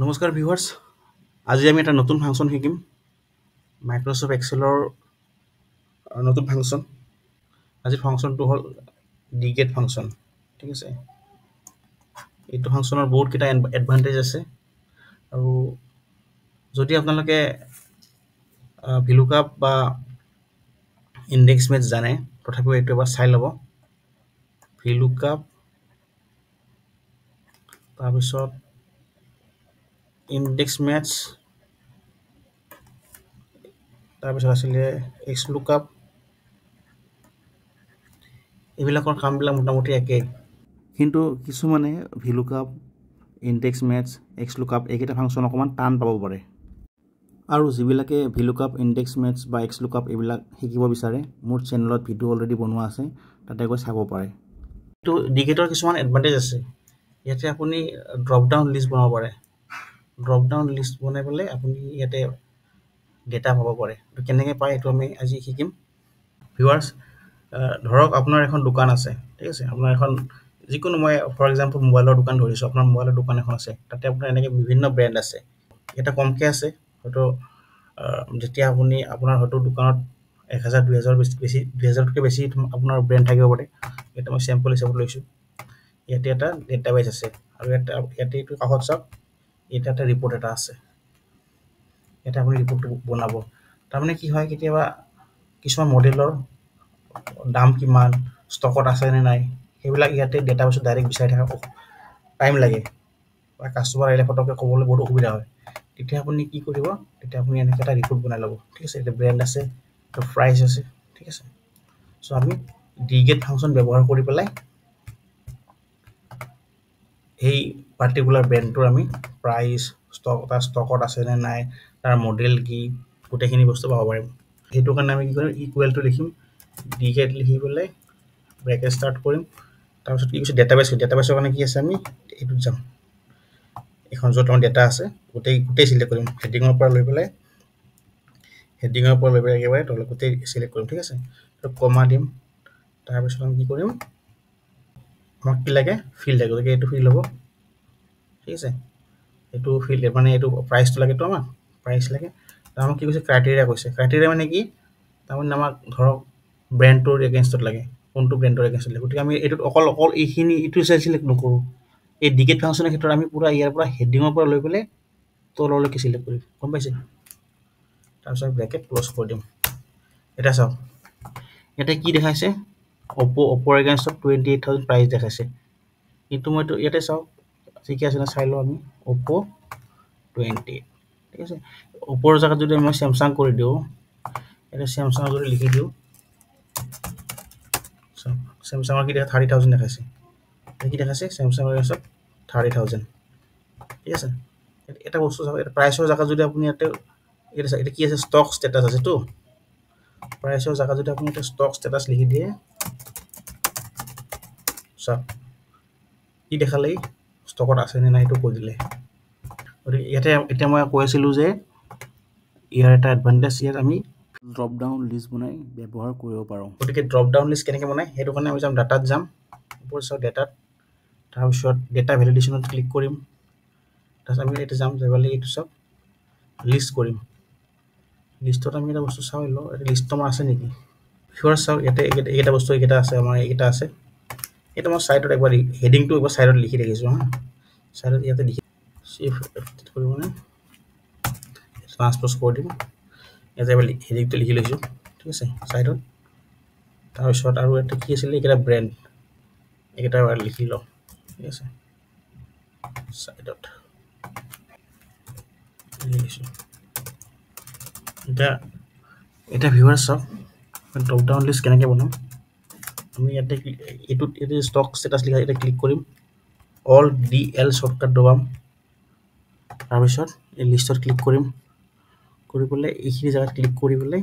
নমস্কাৰ ভিউৱাৰ্ছ, আজি আমি এটা নতুন ফাংচন শিকিম। মাইক্ৰ'ছফ্ট এক্সেলৰ নতুন ফাংচন। আজিৰ ফাংচনটো হ'ল ডিগেট ফাংচন। ঠিক আছে, এইটো ফাংচনৰ বহুতকেইটা এডভান্টেজ আছে আৰু যদি আপোনালোকে ভিলুকাপ বা ইণ্ডেক্স মেথছ জানে, তথাপিও এইটো এবাৰ চাই ল'ব। ভিলুকাপ, তাৰপিছত ইণ্ডেক্স মেথছ, তাৰপিছত আছিলে এক্স লুকআপ। এইবিলাকৰ কামবিলাক মোটামুটি একেই, কিন্তু কিছুমানে VLOOKUP, index maths, x lookup এইকেইটা ফাংচন অকণমান টান পাব পাৰে। আৰু যিবিলাকে ভিলুকাপ, ইণ্ডেক্স মেথছ বা এক্স লুকআপ এইবিলাক শিকিব বিচাৰে, মোৰ চেনেলত ভিডিঅ' অলৰেডি বনোৱা আছে, তাতে গৈ চাব পাৰে। এইটো ডিগেটৰ কিছুমান এডভান্টেজ আছে। ইয়াতে আপুনি ড্ৰপ ডাউন লিষ্ট বনাব পাৰে। ড্ৰপ ডাউন লিষ্ট বনাই পেলাই আপুনি ইয়াতে ডেটা পাব পাৰে। কেনেকৈ পায় এইটো আমি আজি শিকিম। ভিউৱাৰ্ছ, ধৰক আপোনাৰ এখন দোকান আছে। ঠিক আছে, আপোনাৰ এখন যিকোনো, মই ফৰ এক্সাম্পল মোবাইলৰ দোকান ধৰিছোঁ। আপোনাৰ মোবাইলৰ দোকান এখন আছে, তাতে আপোনাৰ এনেকৈ বিভিন্ন ব্ৰেণ্ড আছে। এটা কমকৈ আছে, হয়তো যেতিয়া আপোনাৰ হয়তো দোকানত 1000 2000 বেছি 2000তকৈ বেছি আপোনাৰ ব্ৰেণ্ড থাকিব পাৰে। এটা মই চেম্পল হিচাপত লৈছোঁ। ইয়াতে এটা ডেটাবেছ আছে আৰু ইয়াতে এইটো কাষত চাওক, ইয়াতে এটা ৰিপৰ্ট এটা আছে। ইয়াতে আপুনি ৰিপৰ্টটো বনাব। তাৰমানে কি হয়, কেতিয়াবা কিছুমান মডেলৰ দাম কিমান, ষ্টকত আছে নে নাই, সেইবিলাক ইয়াতে ডেটাবেছত ডাইৰেক্ট বিচাৰি থকা টাইম লাগে, বা কাষ্টমাৰ আহিলে ফটককৈ ক'বলৈ বহুত অসুবিধা হয়। তেতিয়া আপুনি কি কৰিব, তেতিয়া আপুনি এনেকৈ এটা ৰিপৰ্ট বনাই ল'ব। ঠিক আছে, এতিয়া ব্ৰেণ্ড আছে, প্ৰাইচ আছে। ঠিক আছে, চ' আমি ডিগেট ফাংচন ব্যৱহাৰ কৰি পেলাই সেই পাৰ্টিকুলাৰ ব্ৰেণ্ডটোৰ আমি প্ৰাইচ, তাৰ ষ্টকত আছে নে নাই, তাৰ মডেল কি, গোটেইখিনি বস্তু পাব পাৰিম। সেইটো কাৰণে আমি কি কৰিম, ইকুৱেলটো লিখিম, ডিগেট লিখি পেলাই ব্ৰেকেট ষ্টাৰ্ট কৰিম। তাৰপিছত কি কৈছে, ডেটাবেছ। ডেটাবেছৰ কাৰণে কি আছে, আমি এইটোত যাম, এখন য'ত আমাৰ ডেটা আছে গোটেই চিলেক্ট কৰিম। হেডিঙৰ পৰা লৈ পেলাই একেবাৰে তলে গোটেই চিলেক্ট কৰিম। ঠিক আছে, কমা দিম। তাৰপিছত আমি কি কৰিম, আমাক কি লাগে, ফিল্ড লাগে, গতিকে এইটো ফিল্ড হ'ব। ঠিক আছে, এইটো ফিল্ড মানে এইটো প্ৰাইচটো লাগেতো, আমাক প্ৰাইচ লাগে। আমাক কি কৈছে, ক্ৰাইটেৰিয়া কৈছে। ক্ৰাইটেৰিয়া মানে কি, তাৰমানে আমাক ধৰক ব্ৰেণ্ডটোৰ এগেইনষ্টত লাগে, কোনটো ব্ৰেণ্ডৰ এগেইনষ্টত লাগে। গতিকে আমি এইটোত অকল এইটো চিলেক্ট নকৰোঁ। এই ডিগেট ফাংচনৰ ক্ষেত্ৰত আমি পূৰা ইয়াৰ পৰা হেডিঙৰ পৰা লৈ পেলাই তললৈকে চিলেক্ট কৰিম, গম পাইছে। তাৰপিছত ব্ৰেকেট ক্ল'জ কৰি দিম। এতিয়া চাওক, ইয়াতে কি দেখাইছে, অপ'ৰ এগেইনষ্টত 28,000 প্ৰাইচ দেখাইছে। কিন্তু মইতো ইয়াতে চাওক, ঠিকে আছে নে চাই লওঁ আমি, অপ' 28। ঠিক আছে, অপ'ৰ জেগাত যদি মই চেমচাং কৰি দিওঁ, এতিয়া চেমচাঙৰ যদি লিখি দিওঁ, চাওক চেমচাঙৰ কি দেখা 30,000 দেখাইছে। কি দেখাইছে, চেমচাঙৰ এগেইনষ্টত 30,000। ঠিক আছে, এটা বস্তু চাওক, এটা প্ৰাইচৰ জেগাত যদি আপুনি ইয়াতে এটা কি আছে, ষ্টক ষ্টেটাছ আছেতো। প্ৰাইচৰ জেগাত যদি আপুনি এটা ষ্টক ষ্টেটাছ লিখি দিয়ে, চাওক কি দেখালে, ষ্টকত আছে নে নাই সেইটো কৈ দিলে। গতিকে ইয়াতে এতিয়া মই কৈ আছিলোঁ যে ইয়াৰ এটা এডভান্টেজ, ইয়াত আমি ড্ৰপ ডাউন লিষ্ট বনাই ব্যৱহাৰ কৰিব পাৰোঁ। গতিকে ড্ৰপ ডাউন লিষ্ট কেনেকৈ বনায়, সেইটো কাৰণে আমি যাম, ডাটাত যাম, ওপৰত চাওক ডেটাত, তাৰপিছত ডেটা ভেলিডেশ্যনত ক্লিক কৰিম। তাৰপিছত আমি এতিয়া যাম, যাবলৈ এইটো চাওক লিষ্ট কৰিম। লিষ্টত আমি এটা বস্তু চাই লওঁ, এটা লিষ্ট আমাৰ আছে নেকি। ফিউৰ চাওক, ইয়াতে এইকেইটা বস্তু এইকেইটা আছে, আমাৰ এইকেইটা আছে। এইটো মই ছাইডত একবাৰ হেডিংটো একবাৰ ছাইডত লিখি ৰাখিছোঁ হা, ছাইডত ইয়াতে লিখি কৰিব মানে ট্ৰান্সপ'জ কৰি দিম। ইয়াতে এবাৰ হেডিংটো লিখি লৈছোঁ। ঠিক আছে, ছাইডত। তাৰপিছত আৰু এটা কি আছিলে, এইকেইটা ব্ৰেণ্ড, এইকেইটা এবাৰ লিখি লওঁ। ঠিক আছে, ছাইডত লিখিছোঁ। এতিয়া ভিউৱাৰ্ছ চাওক, ড্ৰপ ডাউন লিষ্ট কেনেকৈ বনাম। আমি ইয়াতে ষ্টক ষ্টেটাছ লিখা ইয়াতে ক্লিক কৰিম, অল DL শ্বৰ্টকাট দবাম। তাৰপিছত এই লিষ্টত ক্লিক কৰিম, কৰি পেলাই এইখিনি জেগাত ক্লিক কৰি পেলাই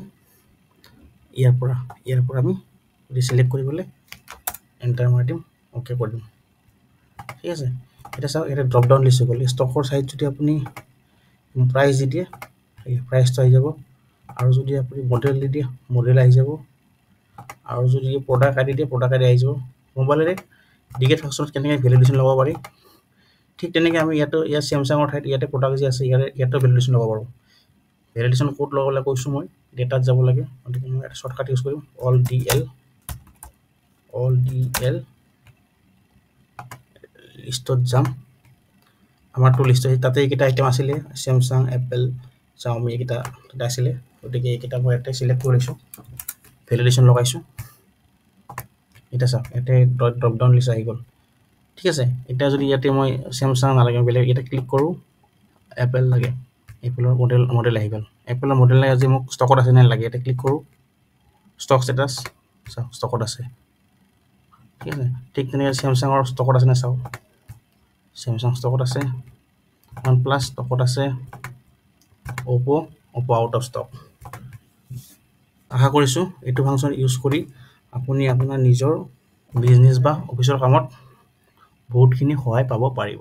ইয়াৰ পৰা আমি চিলেক্ট কৰি পেলাই এণ্টাৰ মাৰি দিম, অ'কে কৰি দিম। ঠিক আছে, এতিয়া চাওক, এতিয়া ড্ৰপ ডাউন লিষ্ট হৈ গ'ল। ষ্টকৰ চাইড যদি আপুনি প্ৰাইচ দি দিয়ে, প্ৰাইচটো আহি যাব, আৰু যদি আপুনি মডেল দি দিয়ে, মডেল আহি যাব, আৰু যদি প্ৰডাক্ট আদি দিয়ে, প্ৰডাক্ট আদি আহি যাব। মোবাইলেৰে ডিগেট ফাংচনত কেনেকৈ ভেলিডেশ্যন ল'ব পাৰি ঠিক তেনেকৈ আমি ইয়াত চেমচাঙৰ ঠাইত ইয়াতে প্ৰডাক্ট যে আছে ইয়াতে ভেলিডেশ্যন ল'ব পাৰোঁ ভেলিডেশ্যন ক'ত ল'বলৈ কৈছোঁ মই ডেটাত যাব লাগে গতিকে মই এটা শ্বৰ্টকাট ইউজ কৰিম অল ডি এল লিষ্টত যাম আমাৰতো লিষ্ট তাতে এইকেইটা আইটেম আছিলে চেমচাং এপল চাওমি এইকেইটা তাতে আছিলে গতিকে এইকেইটা মই ইয়াতে চিলেক্ট কৰি লৈছোঁ ভেলিডেশ্যন লগাইছোঁ এতিয়া চাওক ইয়াতে ড্ৰপ ডাউন লিষ্ট আহি গ'ল ঠিক আছে এতিয়া যদি ইয়াতে মই চেমচাং নালাগে বেলেগ এটা ক্লিক কৰোঁ এপল লাগে এপলৰ মডেল আহি গ'ল এপলৰ মডেল লাগে আজি মোক ষ্টকত আছে নে লাগে এটা ক্লিক কৰোঁ ষ্টক ষ্টেটাছ চাওক ষ্টকত আছে ঠিক আছে ঠিক তেনেকৈ চেমচাঙৰ ষ্টকত আছে নে চাওক চেমচাং ষ্টকত আছে OnePlus ষ্টকত আছে Oppo আউট অফ ষ্টক আশা কৰিছোঁ এইটো ফাংচন ইউজ কৰি আপুনি আপোনাৰ নিজৰ বিজনেছ বা অফিচৰ কামত বহুতখিনি সহায় পাব পাৰিব